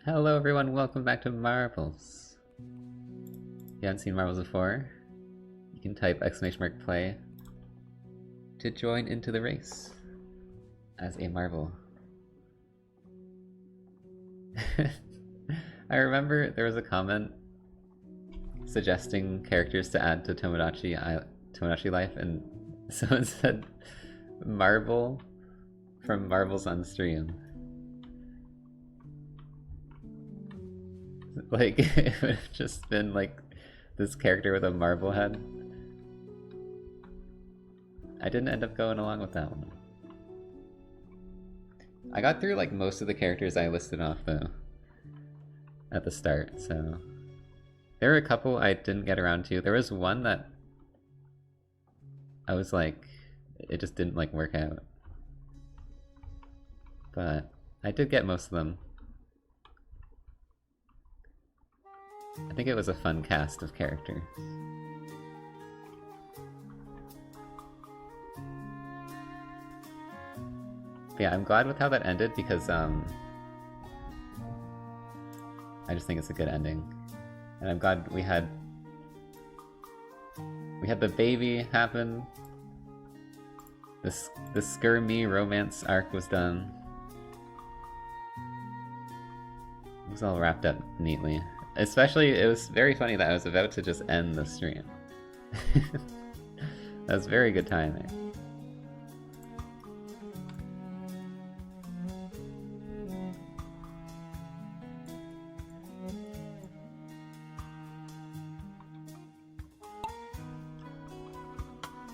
Hello everyone, welcome back to Marbles. If you haven't seen Marbles before, you can type !play to join into the race as a Marble. I remember there was a comment suggesting characters to add to Tomodachi Life, and someone said Marble from Marbles on Stream. Like, it would have just been like this character with a marble head. I didn't end up going along with that one. I got through like most of the characters I listed off though at the start, so there were a couple I didn't get around to. There was one that I was like, it just didn't like work out. But I did get most of them. I think it was a fun cast of characters. But yeah, I'm glad with how that ended because I just think it's a good ending. And I'm glad we had the baby happen. The Skirmy romance arc was done. It was all wrapped up neatly. Especially, it was very funny that I was about to just end the stream. That was very good timing.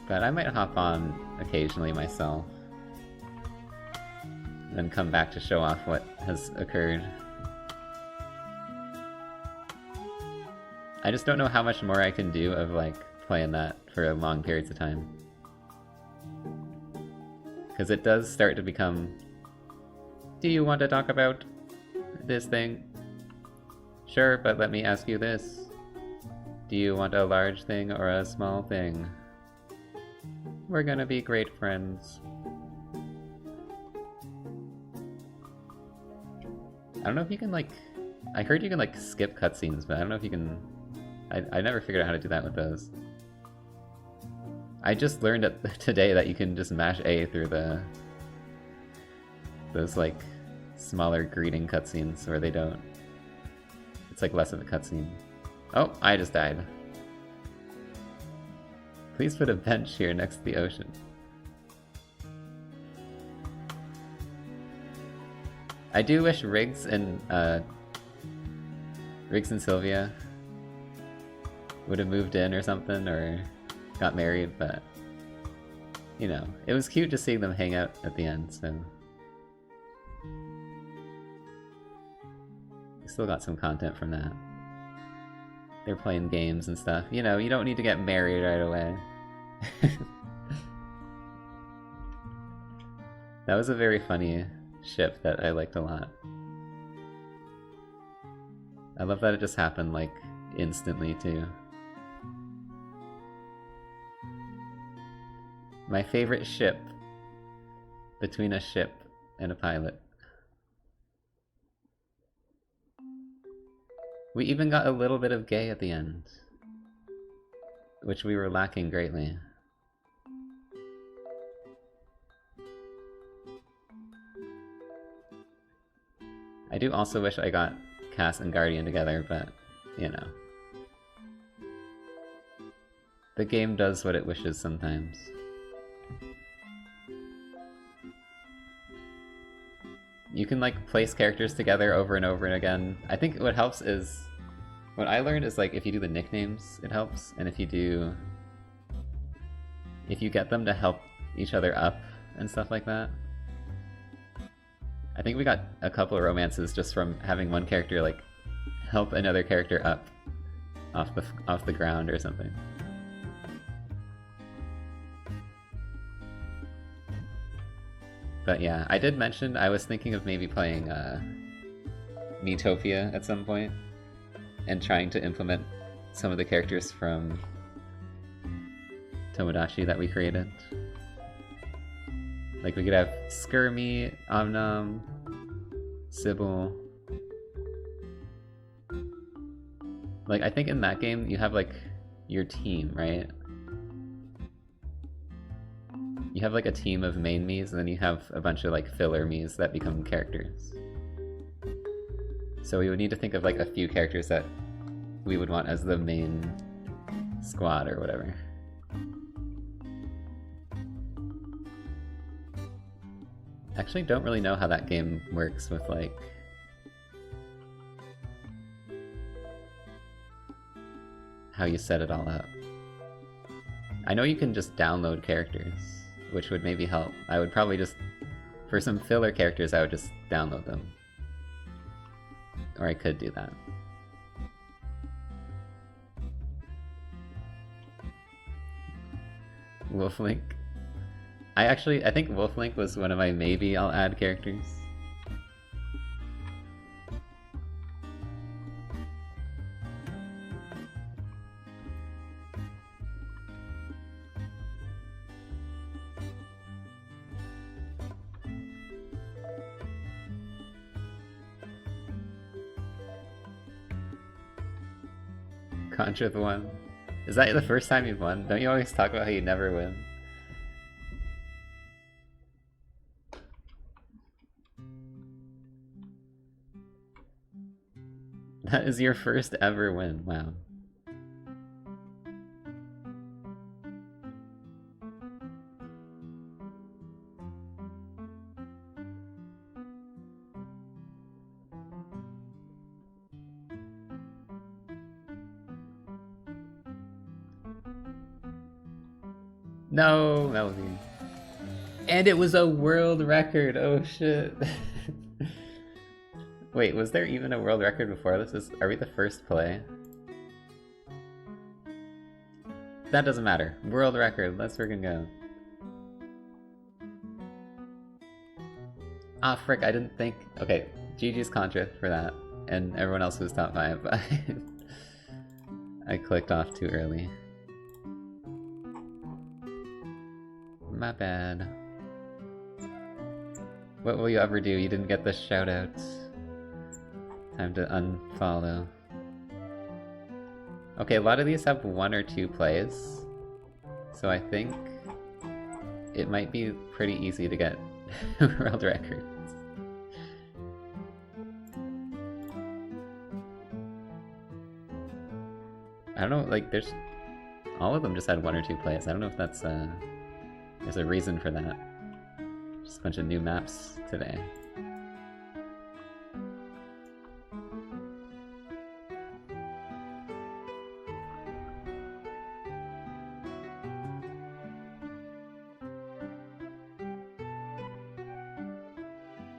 But I might hop on occasionally myself. And then come back to show off what has occurred. I just don't know how much more I can do of like playing that for long periods of time. Because it does start to become, do you want to talk about this thing? Sure, but let me ask you this. Do you want a large thing or a small thing? We're gonna be great friends. I don't know if you can like, I heard you can like skip cutscenes, but I don't know if you can. I never figured out how to do that with those. I just learned today that you can just mash A through those like smaller greeting cutscenes where they don't. It's like less of a cutscene. Oh, I just died. Please put a bench here next to the ocean. I do wish Riggs and Sylvia would have moved in or something, or got married, but you know, it was cute just seeing them hang out at the end, so we still got some content from that. They're playing games and stuff. You know, you don't need to get married right away. That was a very funny ship that I liked a lot. I love that it just happened like instantly too. My favorite ship between a ship and a pilot. We even got a little bit of gay at the end, which we were lacking greatly. I do also wish I got Cass and Guardian together, but you know. The game does what it wishes sometimes. You can like place characters together over and over and again. I think what helps is, what I learned is like if you do the nicknames, it helps, and if you get them to help each other up and stuff like that. I think we got a couple of romances just from having one character like help another character up off the ground or something. But yeah, I did mention I was thinking of maybe playing Miitopia at some point and trying to implement some of the characters from Tomodachi that we created. Like we could have Skirmy, Omnom, Sybil, Like, I think in that game you have, like, your team, right? You have, like, a team of main Miis, and then you have a bunch of, like, filler Miis that become characters. So we would need to think of, like, a few characters that we would want as the main squad or whatever. Actually, don't really know how that game works with, like... how you set it all up. I know you can just download characters, which would maybe help. I would probably just... for some filler characters, I would just download them. Or I could do that. Wolflink. I think Wolflink was one of my maybe I'll add characters. Contra the one. Is that the first time you've won? Don't you always talk about how you never win? That is your first ever win, wow. No, Melody. And it was a world record, oh shit. Wait, was there even a world record before this? Are we the first play? That doesn't matter. World record, let's freaking go. Ah, frick, I didn't think... Okay, GG's Contra for that. And everyone else was top 5. I clicked off too early. My bad. What will you ever do? You didn't get the shoutouts. Time to unfollow. Okay, a lot of these have 1 or 2 plays. So I think it might be pretty easy to get world records. I don't know, like, there's... all of them just had 1 or 2 plays. I don't know if that's, there's a reason for that. Just a bunch of new maps today.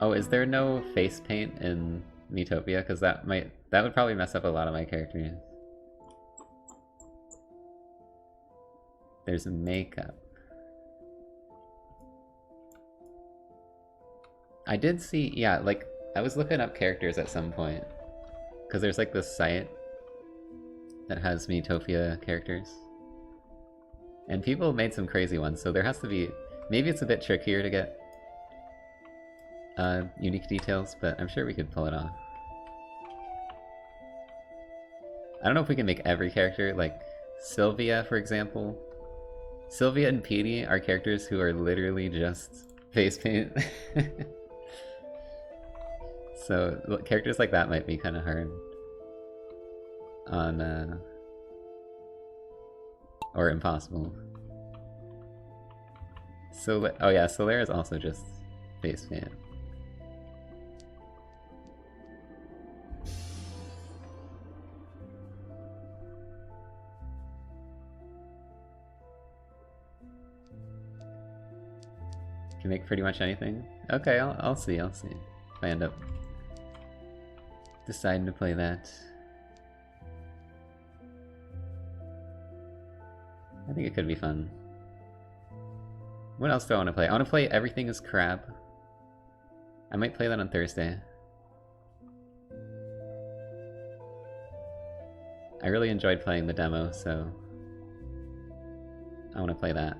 Oh, is there no face paint in Miitopia? Because that would probably mess up a lot of my characters. There's makeup. I did see, yeah, like, I was looking up characters at some point. Because there's like this site that has Miitopia characters. And people made some crazy ones, so there has to be... maybe it's a bit trickier to get unique details, but I'm sure we could pull it off. I don't know if we can make every character, like Sylvia, for example. Sylvia and Petey are characters who are literally just face paint. So characters like that might be kind of hard on, or impossible. So, oh yeah, Solaire is also just face paint. Can make pretty much anything. Okay, I'll see. If I end up deciding to play that. I think it could be fun. What else do I want to play? I want to play Everything is Crab. I might play that on Thursday. I really enjoyed playing the demo, so I want to play that.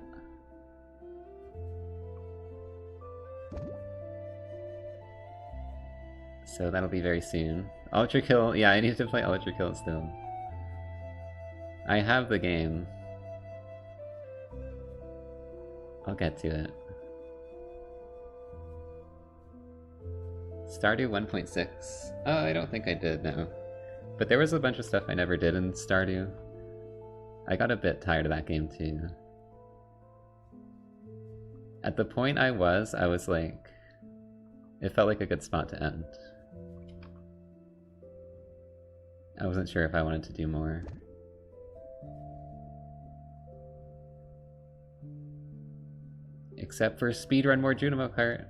So that'll be very soon. Ultra Kill, yeah, I need to play Ultra Kill still. I have the game. I'll get to it. Stardew 1.6. Oh, I don't think I did, no. But there was a bunch of stuff I never did in Stardew. I got a bit tired of that game too. At the point I was like... It felt like a good spot to end. I wasn't sure if I wanted to do more. Except for speedrun more Junimo Kart.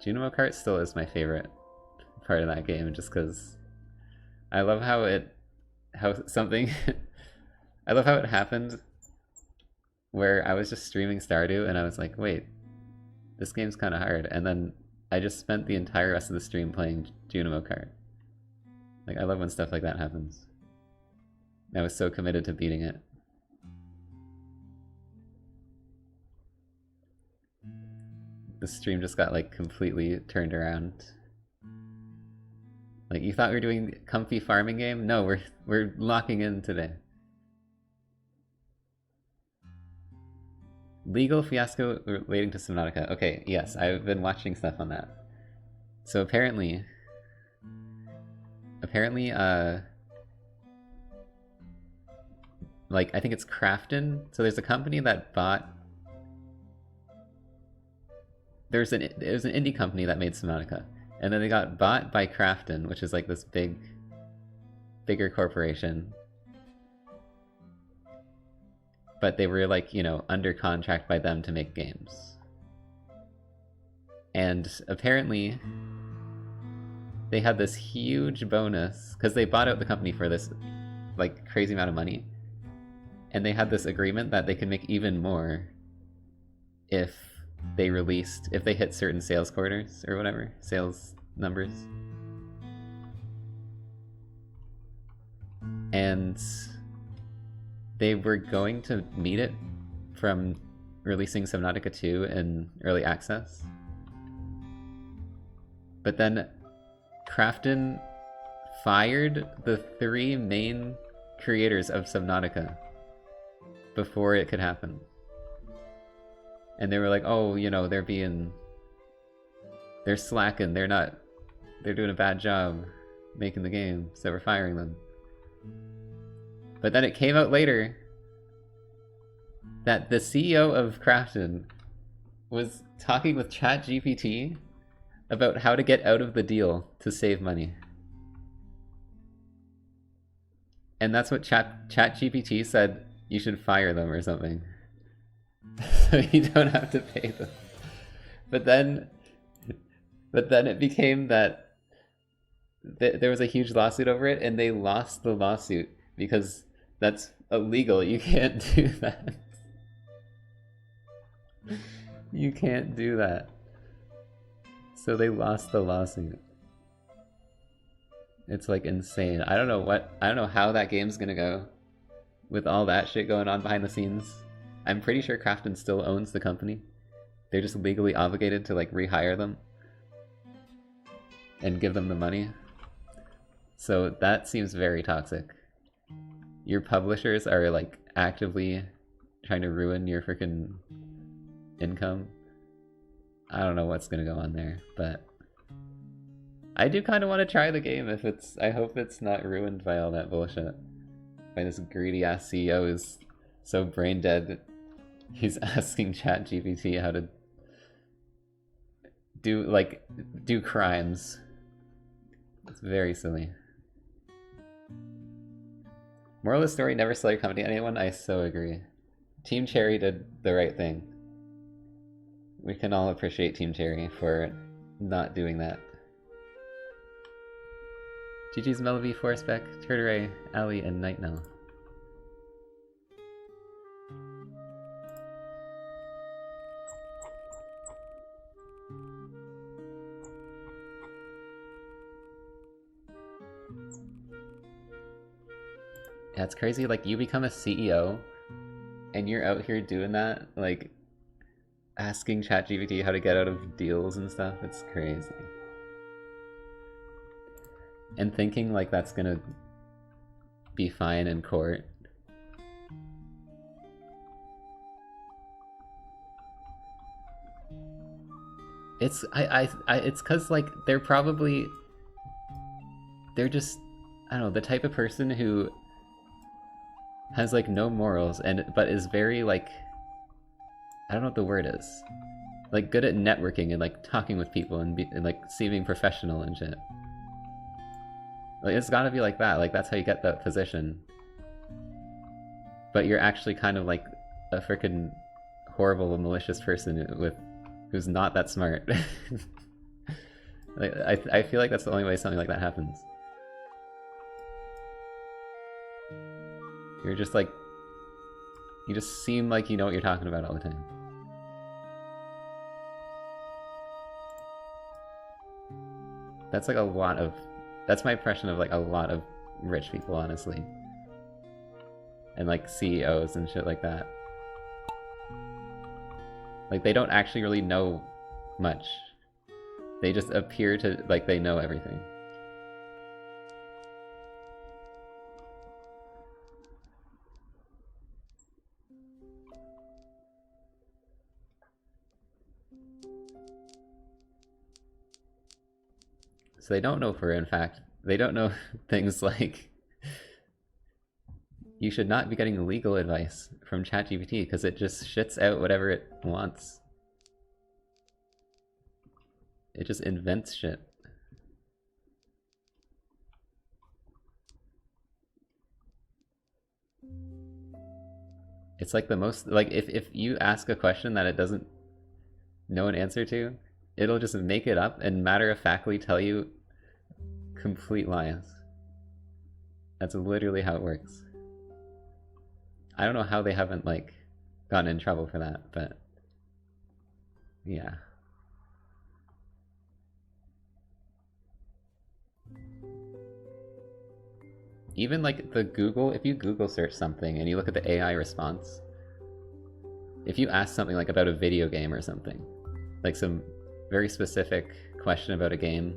Junimo Kart still is my favorite part of that game, just because I love how it I love how it happened where I was just streaming Stardew and I was like, wait, this game's kind of hard, and then I just spent the entire rest of the stream playing Junimo Kart. Like, I love when stuff like that happens. I was so committed to beating it. The stream just got like completely turned around. Like, you thought we were doing comfy farming game? No, we're locking in today. Legal fiasco relating to Subnautica. Okay, yes, I've been watching stuff on that. So apparently, like, I think it's Krafton. So there's a company that bought. It was an indie company that made Subnautica, and then they got bought by Krafton, which is like this bigger corporation. But they were like, you know, under contract by them to make games. And apparently, they had this huge bonus, because they bought out the company for this, like, crazy amount of money. And they had this agreement that they could make even more if they hit certain sales quarters, or whatever, sales numbers. And they were going to meet it from releasing Subnautica 2 in early access. But then Krafton fired the 3 main creators of Subnautica before it could happen. And they were like, oh, you know, they're slacking, they're doing a bad job making the game, so we're firing them. But then it came out later that the CEO of Krafton was talking with ChatGPT about how to get out of the deal to save money. And that's what ChatGPT said, you should fire them or something. So you don't have to pay them. But then it became that there was a huge lawsuit over it, and they lost the lawsuit because that's illegal. You can't do that. You can't do that. So they lost the lawsuit. It's like insane. I don't know how that game's gonna go with all that shit going on behind the scenes. I'm pretty sure Krafton still owns the company. They're just legally obligated to like rehire them and give them the money. So that seems very toxic. Your publishers are like actively trying to ruin your freaking income. I don't know what's gonna go on there, but I do kind of want to try the game if I hope it's not ruined by all that bullshit. By this greedy ass CEO who's so brain dead that he's asking ChatGPT how to do crimes. It's very silly. Moral of the story, never sell your company to anyone. I so agree. Team Cherry did the right thing. We can all appreciate Team Cherry for not doing that. GG's Melody, Forceback, Turduray, Ali, and Nightnell. Yeah, it's crazy, like, you become a CEO, And you're out here doing that, like asking ChatGPT how to get out of deals and stuff. It's crazy. And thinking like that's gonna be fine in court. It's it's cause like they're just, I don't know, the type of person who has like no morals but is very like, I don't know what the word is, like good at networking and like talking with people and like seeming professional and shit. Like it's gotta be like that. Like that's how you get that position. But you're actually kind of like a freaking horrible, malicious person who's not that smart. Like I feel like that's the only way something like that happens. You're just like, you just seem like you know what you're talking about all the time. That's like a lot of, that's my impression of like a lot of rich people, honestly. And like CEOs and shit like that. Like they don't actually really know much. They just appear to like they know everything. So they don't know in fact, they don't know things like you should not be getting legal advice from ChatGPT because it just shits out whatever it wants. It just invents shit. It's like the most, like if you ask a question that it doesn't know an answer to, it'll just make it up and matter-of-factly tell you complete lies. That's literally how it works. I don't know how they haven't like gotten in trouble for that, but yeah. Even like the Google, if you Google search something and you look at the AI response, if you ask something like about a video game or something, like some very specific question about a game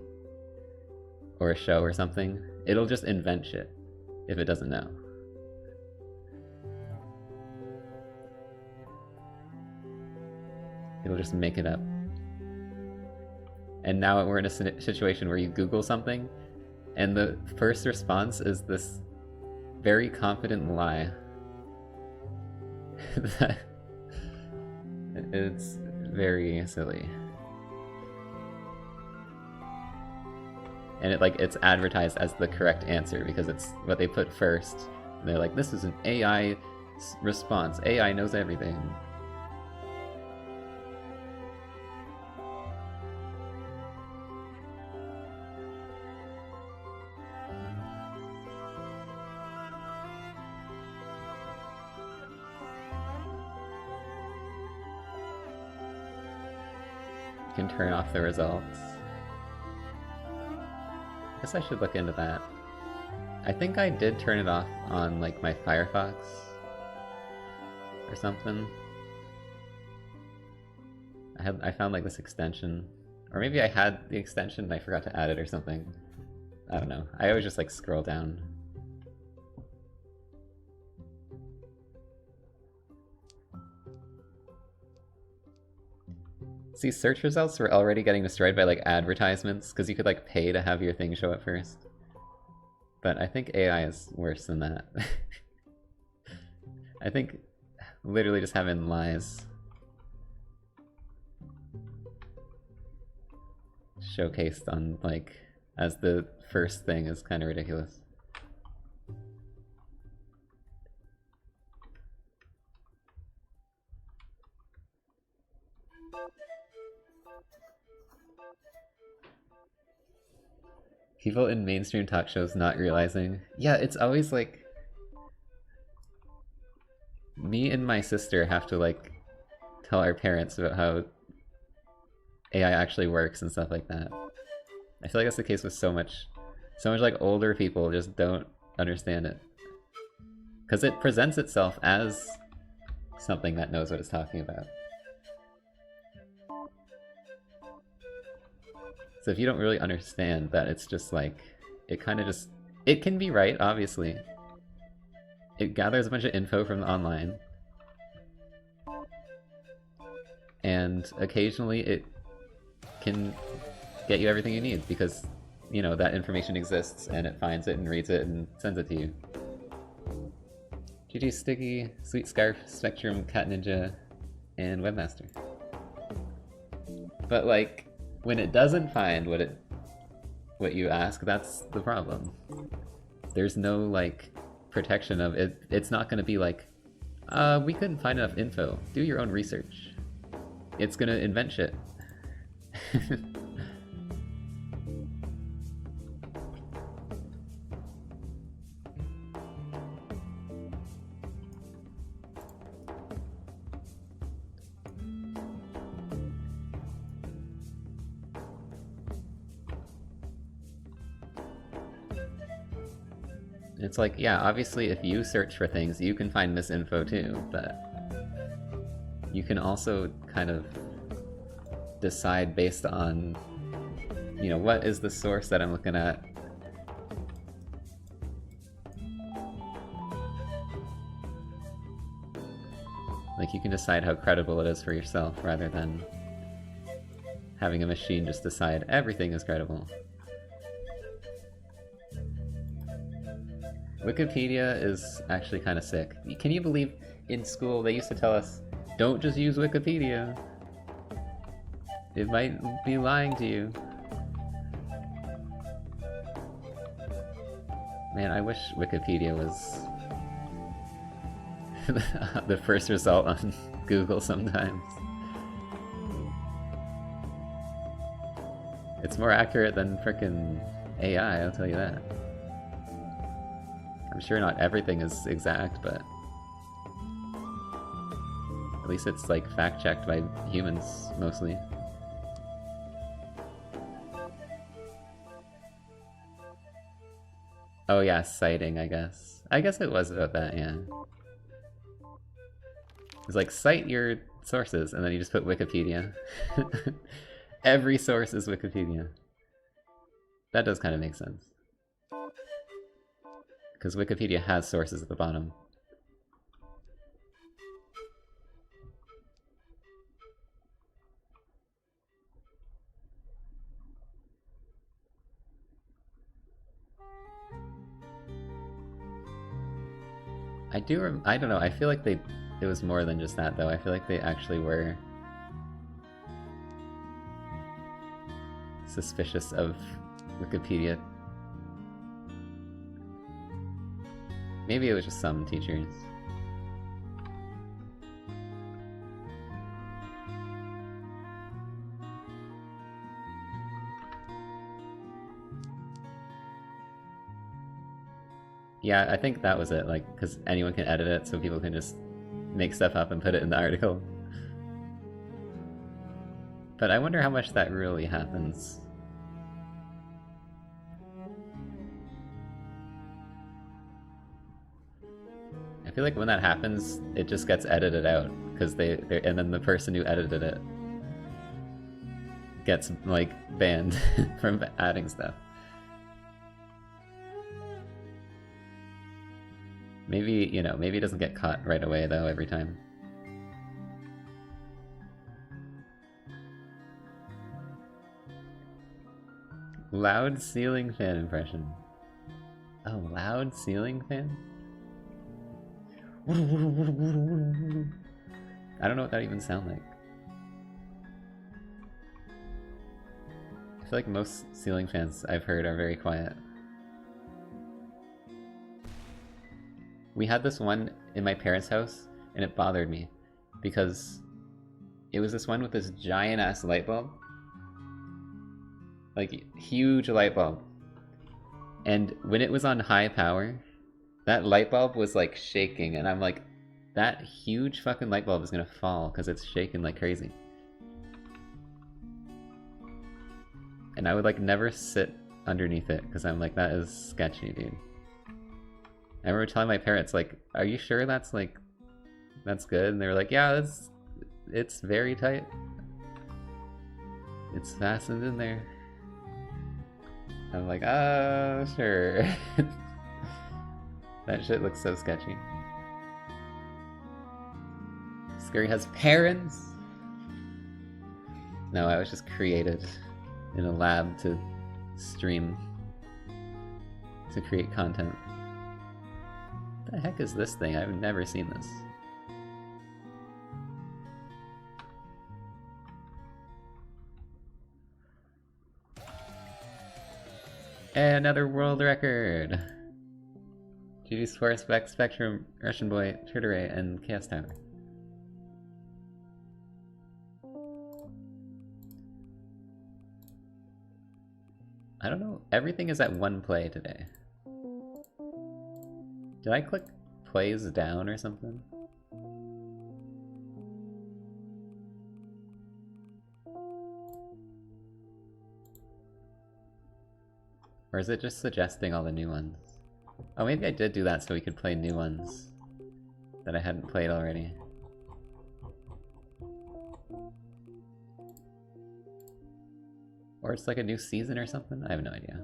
or a show or something, it'll just invent shit if it doesn't know. It'll just make it up. And now we're in a situation where you Google something and the first response is this very confident lie. It's very silly. And it's advertised as the correct answer because it's what they put first. And they're like, this is an AI response. AI knows everything. You can turn off the results. I guess I should look into that. I think I did turn it off on like my Firefox or something. I found like this extension, or maybe I had the extension and I forgot to add it or something. I don't know. I always just like scroll down. See, search results were already getting destroyed by like advertisements because you could like pay to have your thing show up first. But I think AI is worse than that. I think literally just having lies showcased on like as the first thing is kind of ridiculous. People in mainstream talk shows not realizing. Yeah, it's always like me and my sister have to like tell our parents about how AI actually works and stuff like that. I feel like that's the case with so much like older people just don't understand it. Because it presents itself as something that knows what it's talking about. So if you don't really understand that, it's just like, it kind of just, it can be right, obviously. It gathers a bunch of info from online. And occasionally it can get you everything you need because, you know, that information exists and it finds it and reads it and sends it to you. GG Sticky, Sweet Scarf, Spectrum, Cat Ninja, and Webmaster. But like, when it doesn't find what you ask, that's the problem. There's no like protection of it. It's not going to be like, we couldn't find enough info. Do your own research. It's going to invent shit. It's like, yeah, obviously if you search for things, you can find misinfo too, but you can also kind of decide based on, you know, what is the source that I'm looking at? Like, you can decide how credible it is for yourself rather than having a machine just decide everything is credible. Wikipedia is actually kind of sick. Can you believe in school they used to tell us, don't just use Wikipedia. It might be lying to you. Man, I wish Wikipedia was the first result on Google sometimes. It's more accurate than frickin' AI, I'll tell you that. I'm sure not everything is exact, but at least it's like fact-checked by humans, mostly. Oh yeah, citing, I guess. I guess it was about that, yeah. It's like, cite your sources, and then you just put Wikipedia. Every source is Wikipedia. That does kind of make sense. Because Wikipedia has sources at the bottom. I don't know, I feel like it was more than just that though. I feel like they actually were suspicious of Wikipedia. Maybe it was just some teachers. Yeah, I think that was it, like, because anyone can edit it, so people can just make stuff up and put it in the article. But I wonder how much that really happens. I feel like when that happens, it just gets edited out, because and then the person who edited it gets, like, banned from adding stuff. Maybe, you know, maybe it doesn't get caught right away, though, every time. Loud ceiling fan impression. Oh, loud ceiling fan? I don't know what that even sounds like. I feel like most ceiling fans I've heard are very quiet. We had this one in my parents' house, and it bothered me, because it was this one with this giant-ass light bulb. Like, huge light bulb. And when it was on high power, that light bulb was, like, shaking, and I'm like, that huge fucking light bulb is gonna fall, because it's shaking like crazy. And I would, like, never sit underneath it, because I'm like, that is sketchy, dude. I remember telling my parents, like, are you sure that's, like, that's good. And they were like, yeah, it's very tight. It's fastened in there. I'm like, sure. That shit looks so sketchy. Scurry has parents? No, I was just created in a lab to stream, to create content. What the heck is this thing? I've never seen this. Another world record! GG's Force, Vex, Spectrum, Russian Boy, Turtle and Chaos Tower. I don't know, everything is at 1 play today. Did I click plays down or something? Or is it just suggesting all the new ones? Oh, maybe I did do that so we could play new ones that I hadn't played already. Or it's like a new season or something? I have no idea.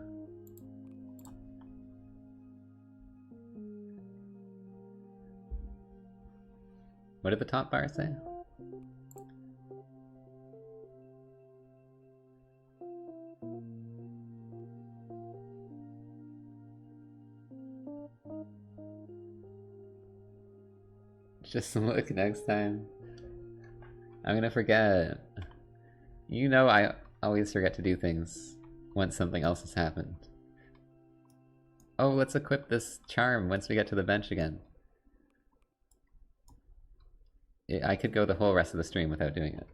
What did the top bar say? Just look next time. I'm gonna forget. You know I always forget to do things once something else has happened. Oh, let's equip this charm once we get to the bench again. I could go the whole rest of the stream without doing it.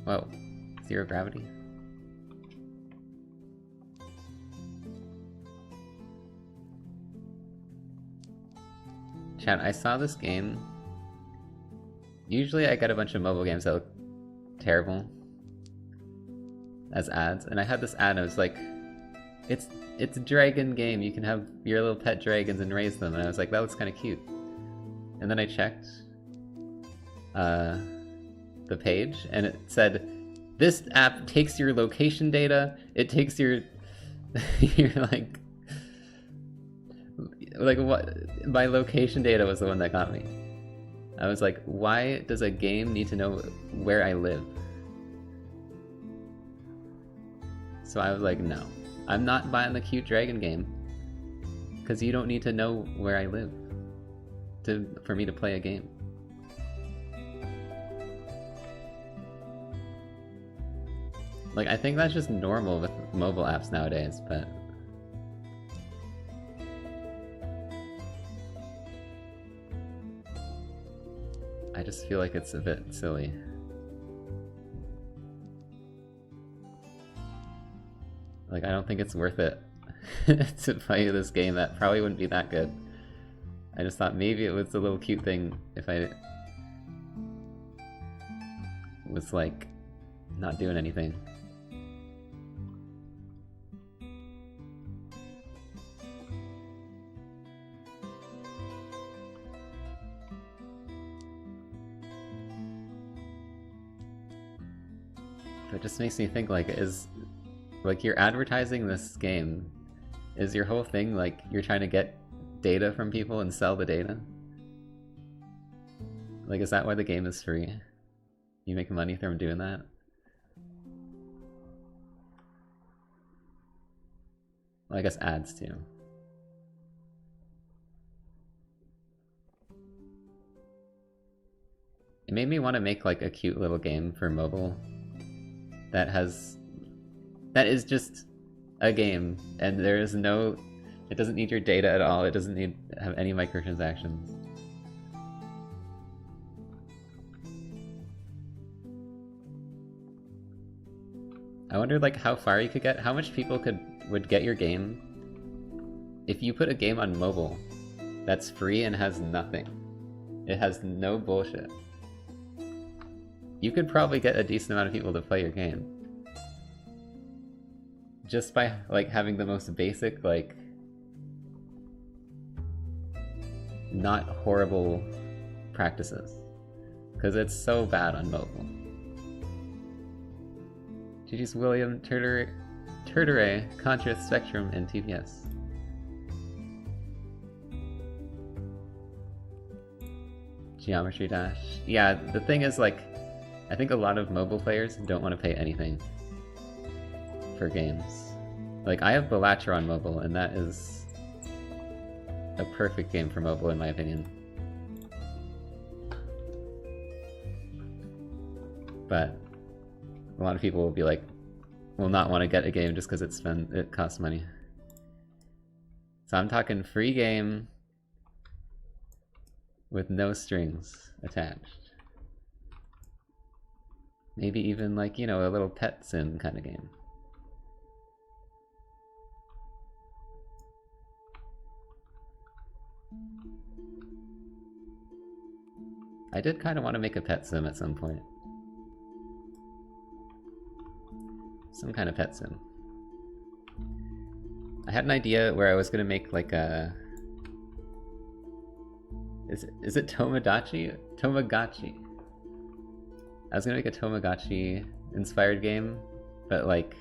Whoa, 0 gravity? Chat, I saw this game. Usually I get a bunch of mobile games that look terrible as ads, and I had this ad and I was like, it's a dragon game, you can have your little pet dragons and raise them, and I was like, that looks kind of cute. And then I checked the page, and it said, this app takes your location data, it takes your your like what, my location data was the one that got me. I was like, why does a game need to know where I live? So I was like, no, I'm not buying the cute dragon game, because you don't need to know where I live for me to play a game. Like, I think that's just normal with mobile apps nowadays, but... I just feel like it's a bit silly. Like, I don't think it's worth it to play this game that probably wouldn't be that good. I just thought maybe it was a little cute thing if I was, like, not doing anything. It just makes me think, like, you're advertising this game, is your whole thing, like, you're trying to get data from people and sell the data? Like, is that why the game is free? You make money from doing that? Well, I guess ads too. It made me want to make, like, a cute little game for mobile that is just a game, and there is no, it doesn't need your data at all, it doesn't need to have any microtransactions. I wonder, like, how far you could get, how much people would get your game if you put a game on mobile that's free and has nothing. It has no bullshit. You could probably get a decent amount of people to play your game. Just by, like, having the most basic, like, not horrible practices. Because it's so bad on mobile. GG's William Turtere, Contra Spectrum, and TPS. Geometry Dash. Yeah, the thing is, like, I think a lot of mobile players don't want to pay anything for games. Like, I have Balatro on mobile, and that is a perfect game for mobile, in my opinion. But a lot of people will be like, will not want to get a game just because it costs money. So I'm talking free game with no strings attached. Maybe even, like, you know, a little pet sim kind of game. I did kind of want to make a pet sim at some point. Some kind of pet sim. I had an idea where I was gonna make like a... Is it Tomodachi? Tamagotchi. I was gonna make a Tamagotchi inspired game, but like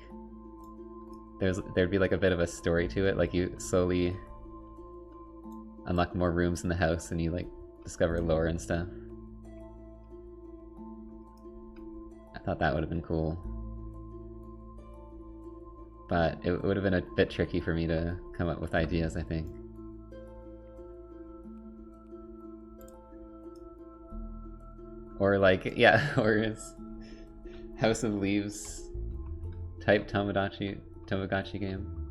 there'd be like a bit of a story to it, like you slowly unlock more rooms in the house and you like discover lore and stuff. I thought that would have been cool. But it would have been a bit tricky for me to come up with ideas, I think. Or like, yeah, or is House of Leaves type Tamagotchi game.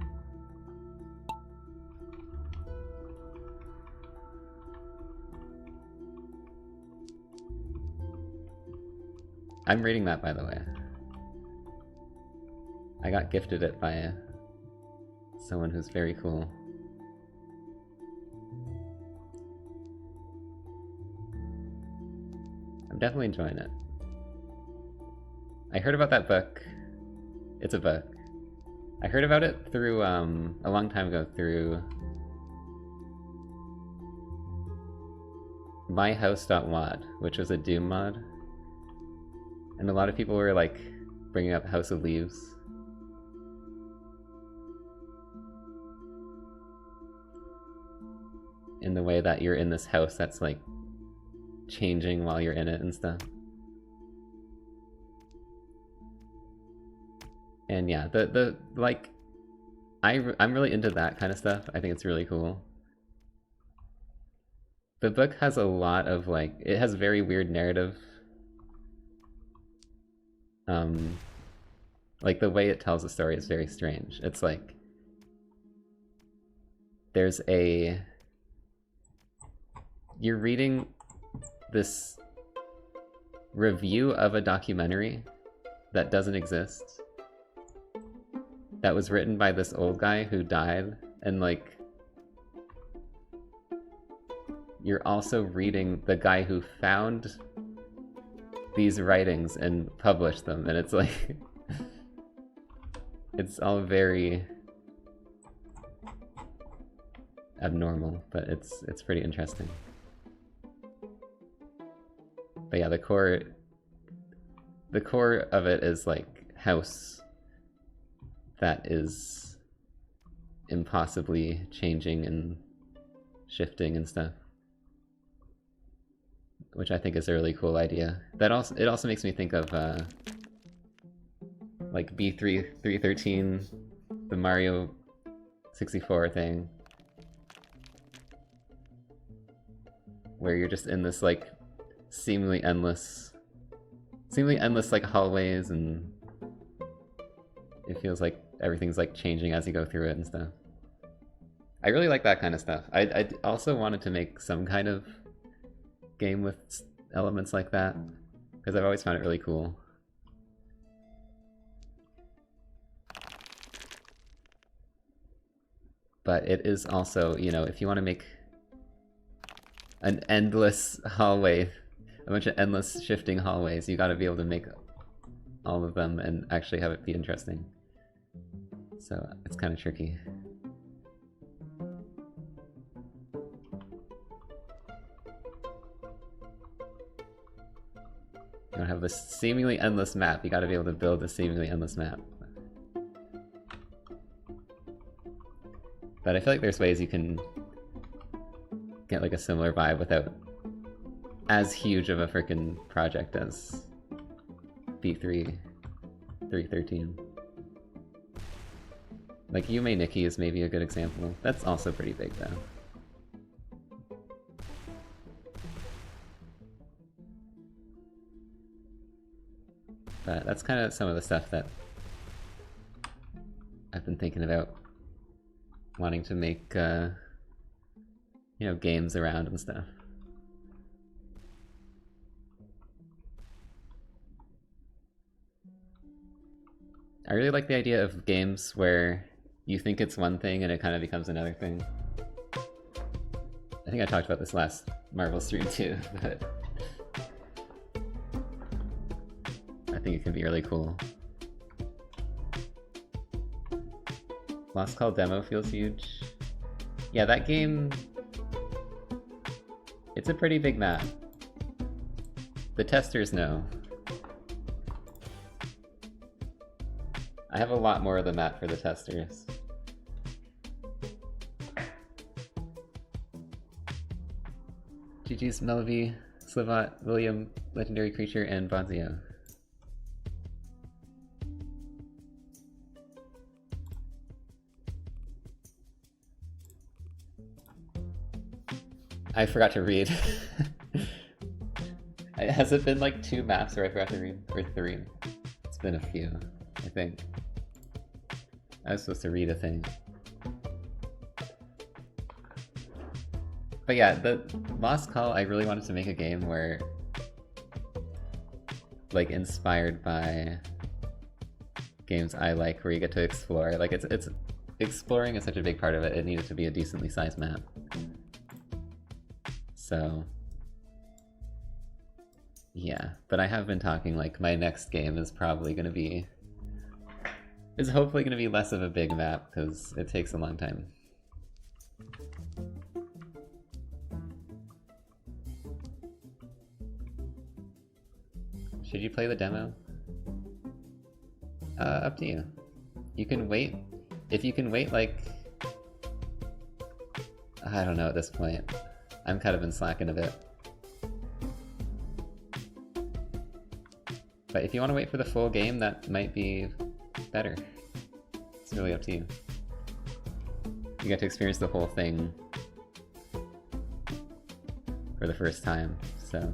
I'm reading that, by the way. I got gifted it by someone who's very cool. I'm definitely enjoying it. I heard about that book. It's a book. I heard about it through, a long time ago through myhouse.wad, which was a Doom mod. And a lot of people were like bringing up House of Leaves. In the way that you're in this house that's like changing while you're in it and stuff. And yeah, the like, I'm really into that kind of stuff. I think it's really cool. The book has a lot of like, it has very weird narrative. Like the way it tells the story is very strange. It's like, there's a... You're reading this review of a documentary that doesn't exist, that was written by this old guy who died, and like you're also reading the guy who found these writings and published them, and it's like it's all very abnormal, but it's pretty interesting. But yeah, the core of it is like house that is impossibly changing and shifting and stuff, which I think is a really cool idea. It also makes me think of like B313, the Mario 64 thing, where you're just in this like seemingly endless like hallways, and it feels like everything's like changing as you go through it and stuff. I really like that kind of stuff. I also wanted to make some kind of game with elements like that, because I've always found it really cool. But it is also, you know, if you want to make an endless hallway, a bunch of endless shifting hallways. You gotta be able to make all of them and actually have it be interesting. So it's kind of tricky. You don't have this seemingly endless map. You gotta be able to build a seemingly endless map. But I feel like there's ways you can get like a similar vibe without as huge of a freaking project as B3 313. Like Yume Nikki is maybe a good example. That's also pretty big though. But that's kind of some of the stuff that I've been thinking about wanting to make, you know, games around and stuff. I really like the idea of games where you think it's one thing and it kind of becomes another thing. I think I talked about this last Marvel stream too, but I think it can be really cool. Lost Call demo feels huge. Yeah, that game... It's a pretty big map. The testers know. I have a lot more of the map for the testers. GG's Melvy, Slivat, William, Legendary Creature, and Bonzio. I forgot to read. Has it been like 2 maps where I forgot to read? Or 3? It's been a few, I think. I was supposed to read a thing. But yeah, the Lost Call, I really wanted to make a game where, like, inspired by games I like, where you get to explore. Like, it's exploring is such a big part of it. It needed to be a decently sized map. So, yeah. But I have been talking, like, my next game is probably gonna be... is hopefully gonna be less of a big map, because it takes a long time. Should you play the demo? Up to you. You can wait. If you can wait, like... I don't know at this point. I'm kind of been slacking a bit. But if you want to wait for the full game, that might be better. It's really up to you. You get to experience the whole thing for the first time, so...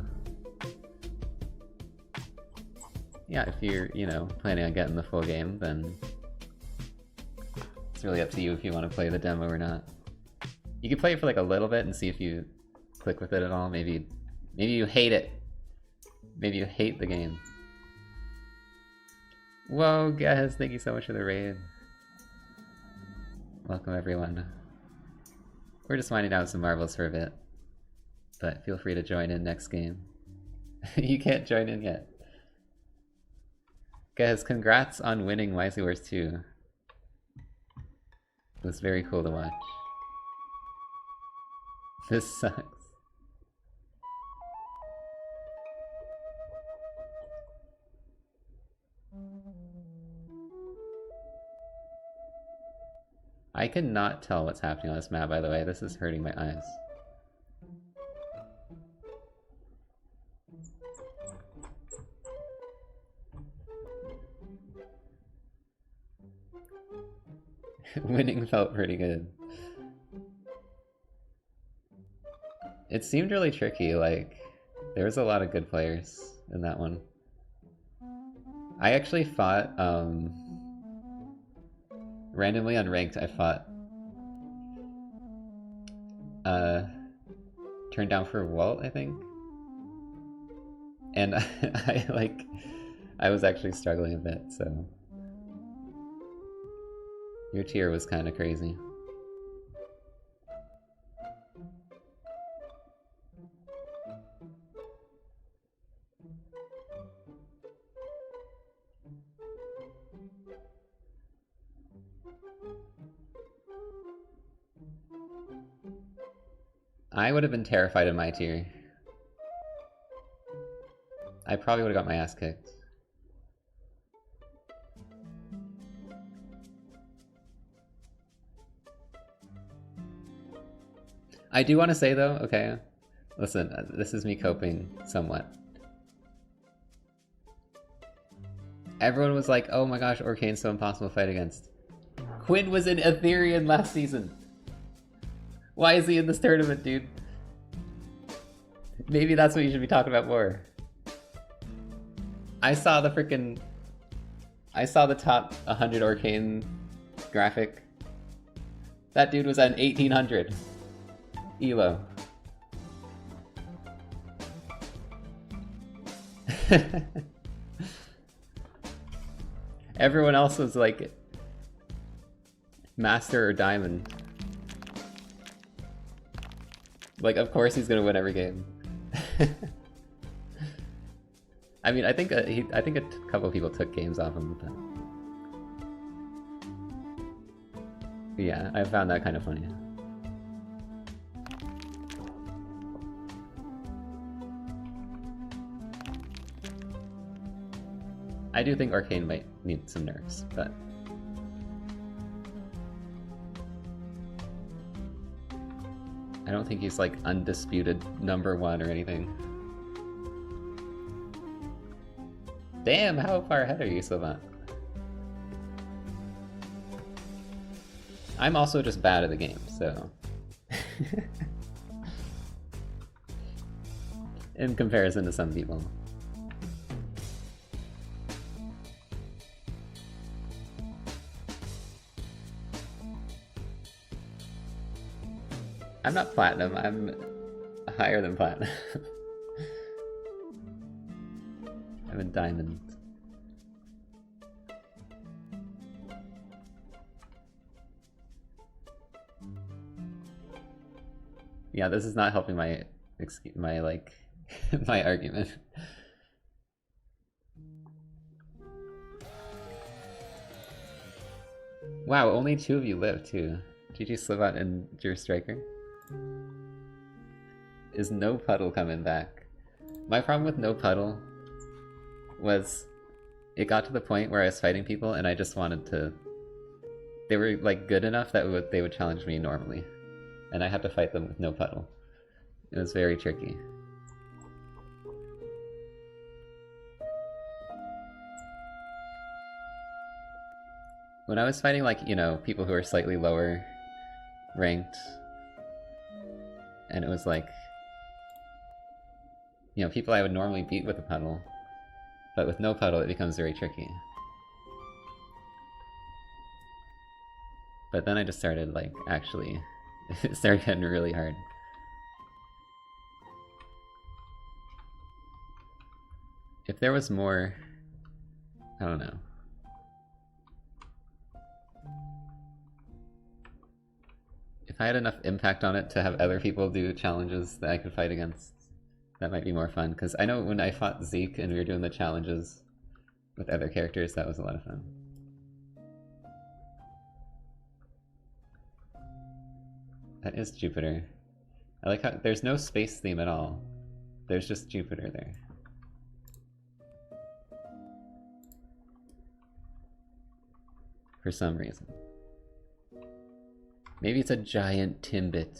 yeah, if you're, you know, planning on getting the full game, then it's really up to you if you want to play the demo or not. You can play it for like a little bit and see if you click with it at all. Maybe you hate it. Maybe you hate the game. Whoa, guys, thank you so much for the raid. Welcome, everyone. We're just winding down some Marvels for a bit, but feel free to join in next game. You can't join in yet. Guys, congrats on winning Wisely Wars 2. It was very cool to watch. This sucks. I cannot tell what's happening on this map, by the way. This is hurting my eyes. Winning felt pretty good. It seemed really tricky, like, there was a lot of good players in that one. I actually fought, randomly on ranked, I fought, Turned Down for Walt, I think? And I was actually struggling a bit, so... Your tier was kind of crazy. I would have been terrified in my tier. I probably would have got my ass kicked. I do want to say though, okay, listen, this is me coping somewhat. Everyone was like, oh my gosh, Orcane's so impossible to fight against. Quinn was in Ethereum last season. Why is he in this tournament, dude? Maybe that's what you should be talking about more. I saw the top 100 Orcane graphic. That dude was at 1800 Elo. Everyone else was like Master or Diamond. Like, of course he's gonna win every game. I mean, I think a couple of people took games off him, but yeah, I found that kind of funny. I do think Arcane might need some nerfs, but I don't think he's like undisputed #1 or anything. Damn, how far ahead are you, Savant? I'm also just bad at the game, so... in comparison to some people. I'm not platinum, I'm higher than platinum. I'm a diamond. Yeah, this is not helping my like my argument. Wow, only 2 of you live too. GG Slivot and Jur Striker. Is No Puddle coming back? My problem with No Puddle was it got to the point where I was fighting people and I just wanted to... They were like good enough that they would challenge me normally. And I had to fight them with No Puddle. It was very tricky. When I was fighting like, you know, people who are slightly lower ranked, and it was like, you know, people I would normally beat with a puddle, but with no puddle it becomes very tricky. But then I just started like, actually, it started getting really hard. If there was more, I don't know. If I had enough impact on it to have other people do challenges that I could fight against, that might be more fun. Because I know when I fought Zeke and we were doing the challenges with other characters, that was a lot of fun. That is Jupiter. I like how there's no space theme at all. There's just Jupiter there. For some reason. Maybe it's a giant Timbit.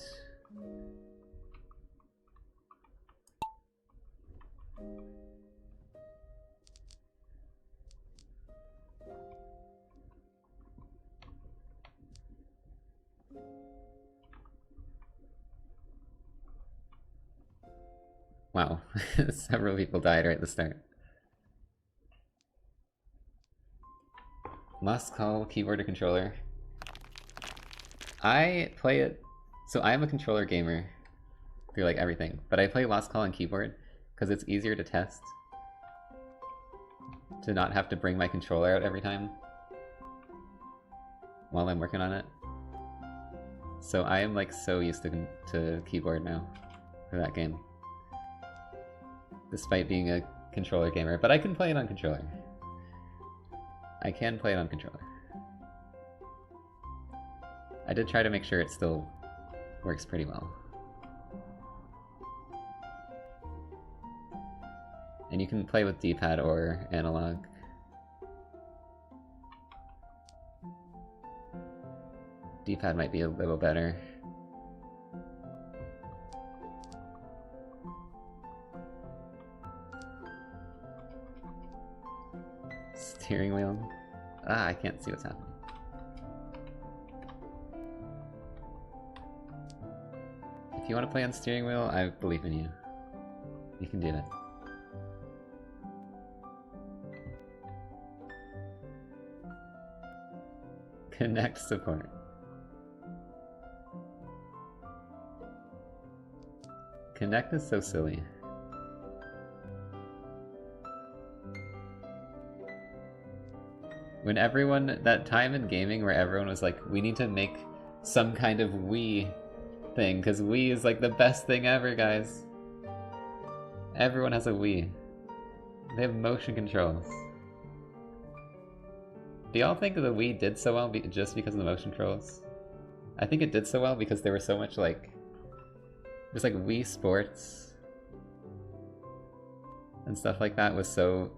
Wow, several people died right at the start. Must call keyboard or controller. I play it, so I am a controller gamer through like everything, but I play Lost Call on keyboard because it's easier to test, to not have to bring my controller out every time while I'm working on it. So I am like so used to keyboard now for that game, despite being a controller gamer, but I can play it on controller. I can play it on controller. I did try to make sure it still works pretty well. And you can play with D-pad or analog. D-pad might be a little better. Steering wheel? Ah, I can't see what's happening. If you want to play on steering wheel, I believe in you. You can do it. Kinect support. Kinect is so silly. When everyone, that time in gaming where everyone was like, we need to make some kind of Wii thing, because Wii is like the best thing ever, guys. Everyone has a Wii. They have motion controls. Do y'all think the Wii did so well just because of the motion controls? I think it did so well because there was so much like... There's like Wii Sports and stuff like that was so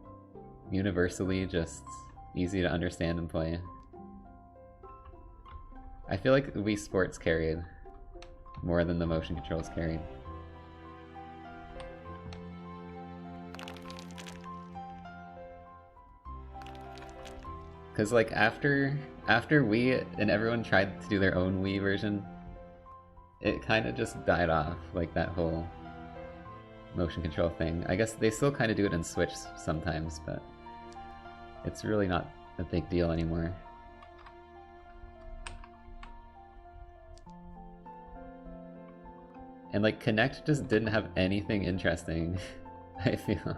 universally just easy to understand and play. I feel like Wii Sports carried more than the motion controls carried. Cause like after Wii and everyone tried to do their own Wii version, it kind of just died off, like that whole motion control thing. I guess they still kind of do it in Switch sometimes, but it's really not a big deal anymore. And like Kinect just didn't have anything interesting, I feel.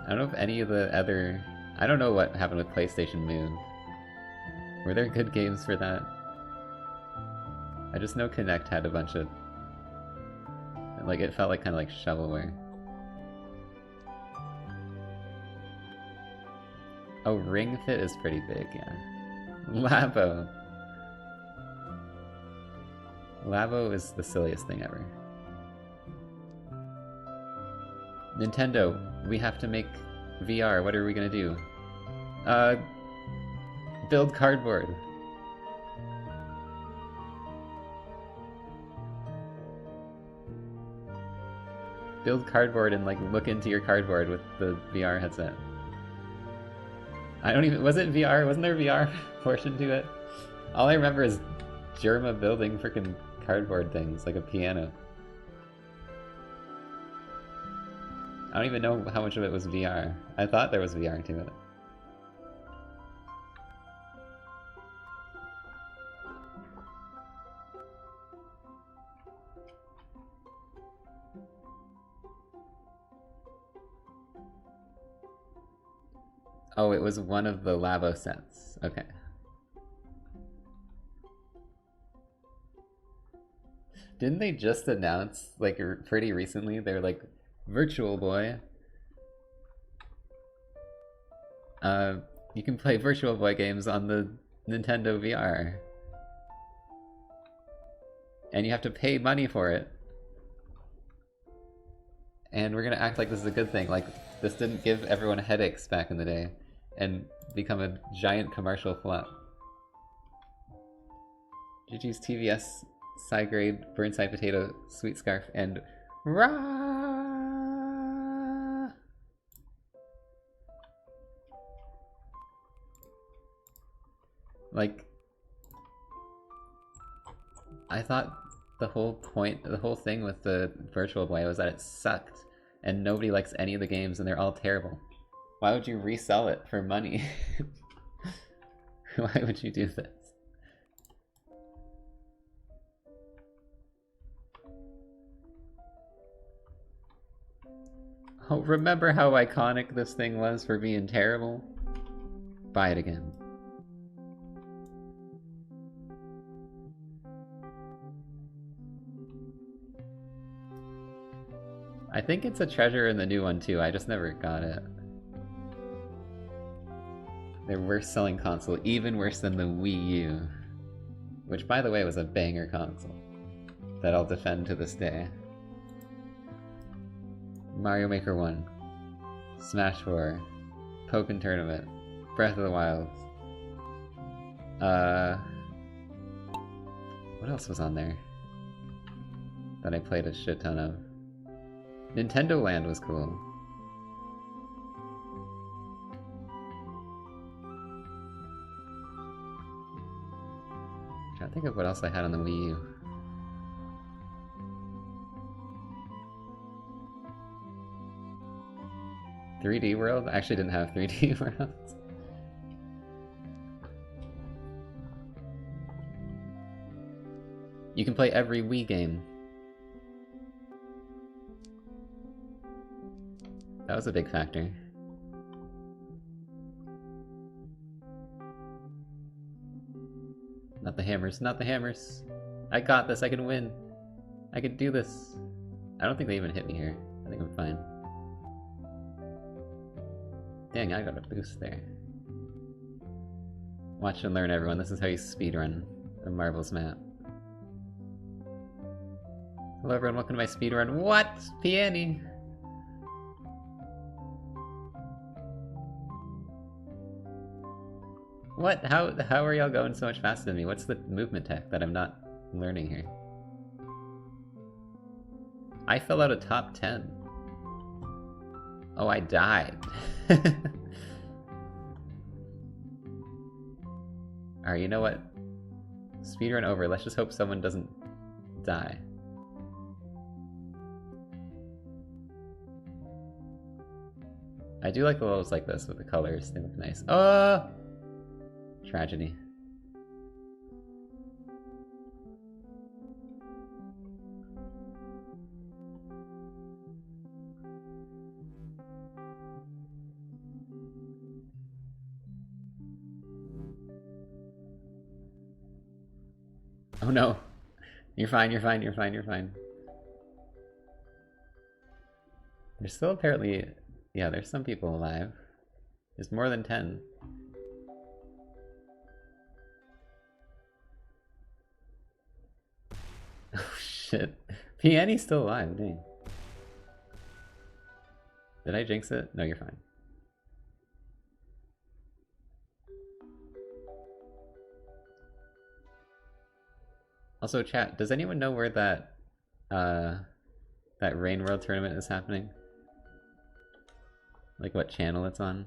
I don't know if any of the other... I don't know what happened with PlayStation Move. Were there good games for that? I just know Kinect had a bunch of... Like, it felt like kind of like shovelware. Oh, Ring Fit is pretty big, yeah. Labo! Labo is the silliest thing ever. Nintendo, we have to make VR. What are we gonna do? Build cardboard. Build cardboard and like look into your cardboard with the VR headset. I don't even... Was it VR? Wasn't there a VR portion to it? All I remember is Jerma building freaking cardboard things, like a piano. I don't even know how much of it was VR. I thought there was VR to it. Oh, it was one of the Labo sets. Okay. Didn't they just announce, like, pretty recently, they're like, Virtual Boy. You can play Virtual Boy games on the Nintendo VR. And you have to pay money for it. And we're gonna act like this is a good thing, like this didn't give everyone headaches back in the day and become a giant commercial flop. GG's TVS, Psygrade, Burnside Potato, Sweet Scarf, and Rah! Like, I thought the whole point, the whole thing with the Virtual Boy was that it sucked and nobody likes any of the games and they're all terrible. Why would you resell it for money? Why would you do this? Oh, remember how iconic this thing was for being terrible? Buy it again. I think it's a treasure in the new one too, I just never got it. Their worst selling console, even worse than the Wii U. Which, by the way, was a banger console that I'll defend to this day. Mario Maker 1, Smash 4, Pokken Tournament, Breath of the Wild. What else was on there that I played a shit ton of? Nintendo Land was cool. I'm trying to think of what else I had on the Wii U. "3D World"? I actually didn't have 3D World. You can play every Wii game. That was a big factor. Not the hammers, not the hammers. I got this, I can win. I can do this. I don't think they even hit me here. I think I'm fine. Dang, I got a boost there. Watch and learn, everyone. This is how you speedrun a Marbles map. Hello everyone, welcome to my speedrun. What? Peony! What? How are y'all going so much faster than me? What's the movement tech that I'm not learning here? I fell out of top 10. Oh, I died. Alright, you know what? Speedrun over. Let's just hope someone doesn't die. I do like the levels like this with the colors. They look nice. Oh! Tragedy. Oh no. You're fine, you're fine, you're fine, you're fine. There's still apparently... Yeah, there's some people alive. There's more than 10. Oh shit. Peony's still alive, dang. Did I jinx it? No, you're fine. Also, chat, does anyone know where that Rain World tournament is happening? Like what channel it's on?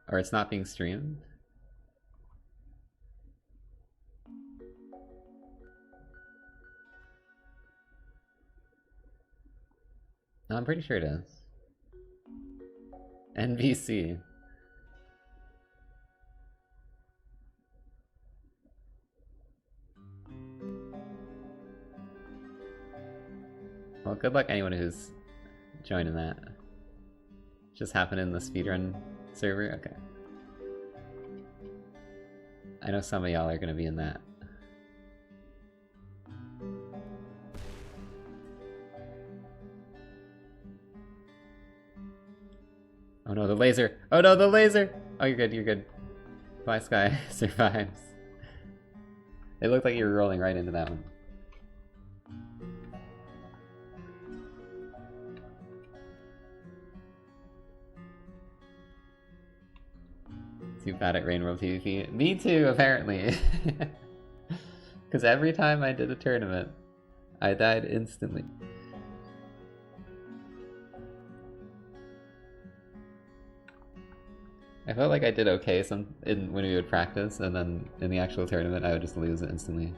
Or it's not being streamed? No, I'm pretty sure it is. NBC. Well, good luck anyone who's joining that. Just happened in the speedrun server? Okay. I know some of y'all are gonna be in that. Oh no, the laser! Oh no, the laser! Oh, you're good, you're good. Fly Sky survives. It looked like you were rolling right into that one. Too bad at Rain World PvP. Me too, apparently. Because every time I did a tournament, I died instantly. I felt like I did okay when we would practice, and then in the actual tournament I would just lose it instantly.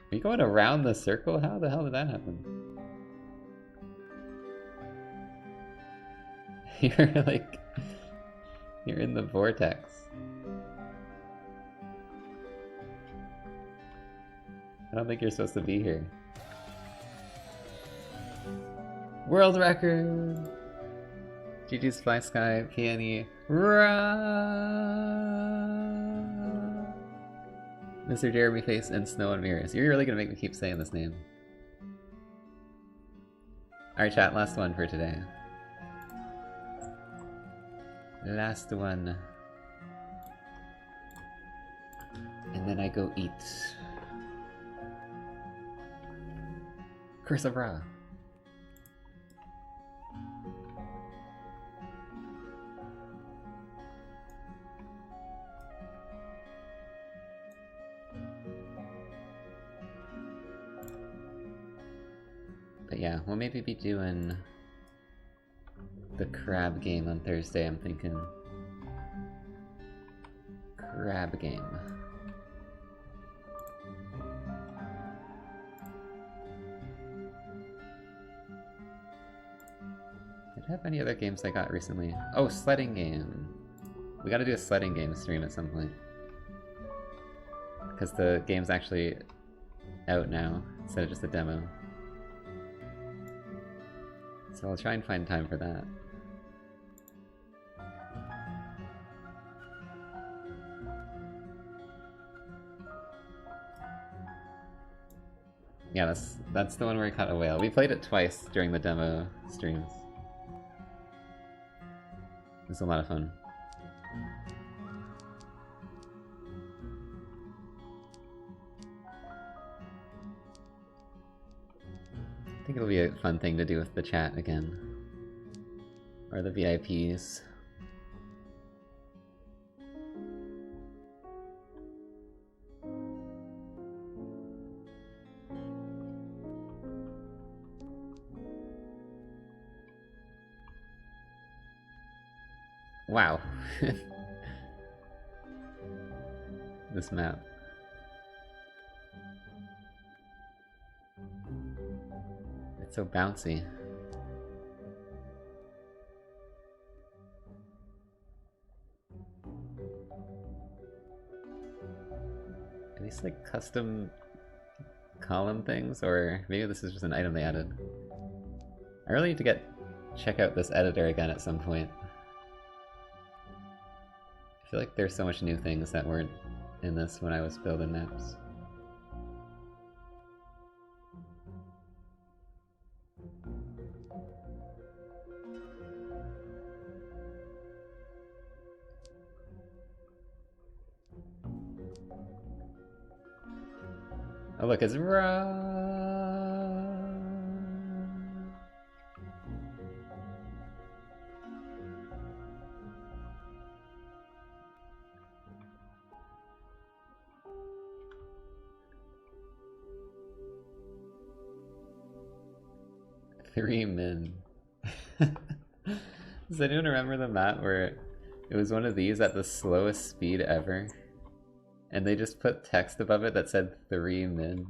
Are you going around the circle? How the hell did that happen? You're like... You're in the vortex. I don't think you're supposed to be here. World record! GG's Fly Sky, Peony, Mr. Jeremy Face, and Snow and Mirrors. You're really gonna make me keep saying this name. Alright chat, last one for today. Last one. then I go eat. Curse of Ra. But yeah, we'll maybe be doing the crab game on Thursday, I'm thinking. Crab game. Did I have any other games I got recently? Oh, sledding game. We gotta do a sledding game stream at some point. Because the game's actually out now, instead of just a demo. So I'll try and find time for that. Yeah, that's the one where we caught a whale. We played it twice during the demo streams. It was a lot of fun. I think it'll be a fun thing to do with the chat again. Or the VIPs. Wow. This map. It's so bouncy. Are these like custom column things, or maybe this is just an item they added? I really need to check out this editor again at some point. I feel like there's so much new things that weren't in this when I was building maps. Oh look, it's Ra. 3 min. Does anyone remember the map where it was one of these at the slowest speed ever? And they just put text above it that said 3 min.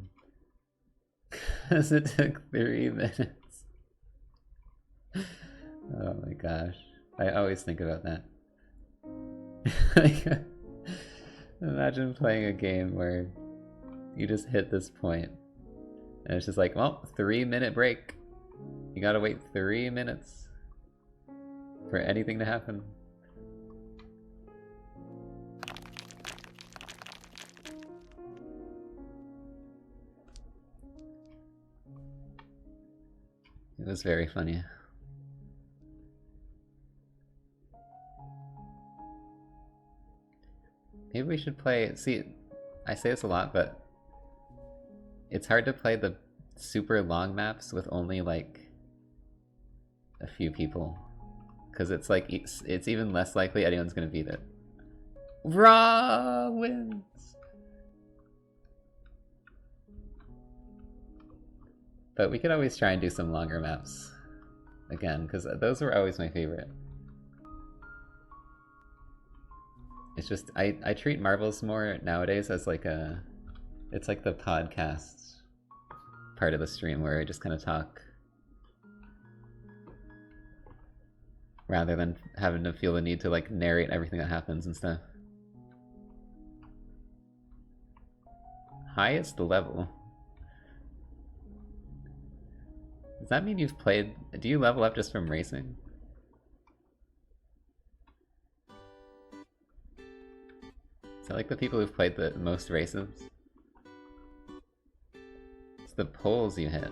Because it took 3 minutes. Oh my gosh. I always think about that. Like, imagine playing a game where you just hit this point and it's just like, well, 3-minute break. You gotta wait 3 minutes for anything to happen. It was very funny. Maybe we should play... See, I say this a lot, but it's hard to play the super long maps with only like a few people, because it's like it's even less likely anyone's gonna beat it. Ra wins! But we could always try and do some longer maps again, because those were always my favorite. It's just I treat Marbles more nowadays as like it's like the podcast part of the stream where I just kind of talk rather than having to feel the need to like narrate everything that happens and stuff. Highest level. Does that mean you've played... Do you level up just from racing? Is that like the people who've played the most races? It's the poles you hit.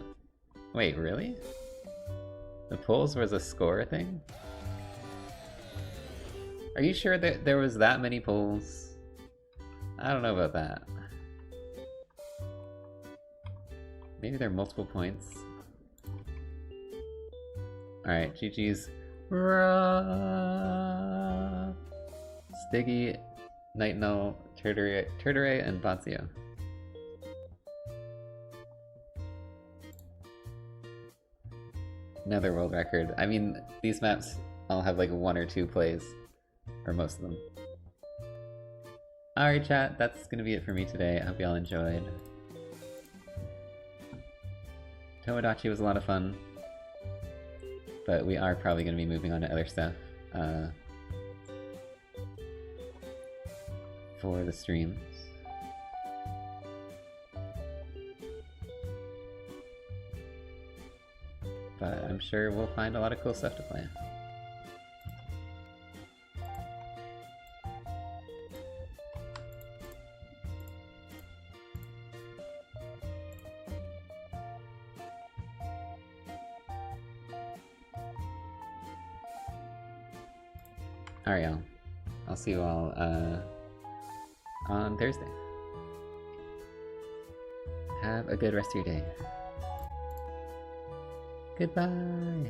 Wait, really? The poles was a score thing? Are you sure that there was that many poles? I don't know about that. Maybe there are multiple points. Alright, GG's. Stiggy, Night Null, Turtoray, and Bazio. Another world record. I mean, these maps all have like 1 or 2 plays. Or most of them. Alright chat, that's gonna be it for me today. I hope y'all enjoyed. Tomodachi was a lot of fun. But we are probably gonna be moving on to other stuff. For the streams. But I'm sure we'll find a lot of cool stuff to play. Alright y'all, I'll see you all on Thursday. Have a good rest of your day. Goodbye!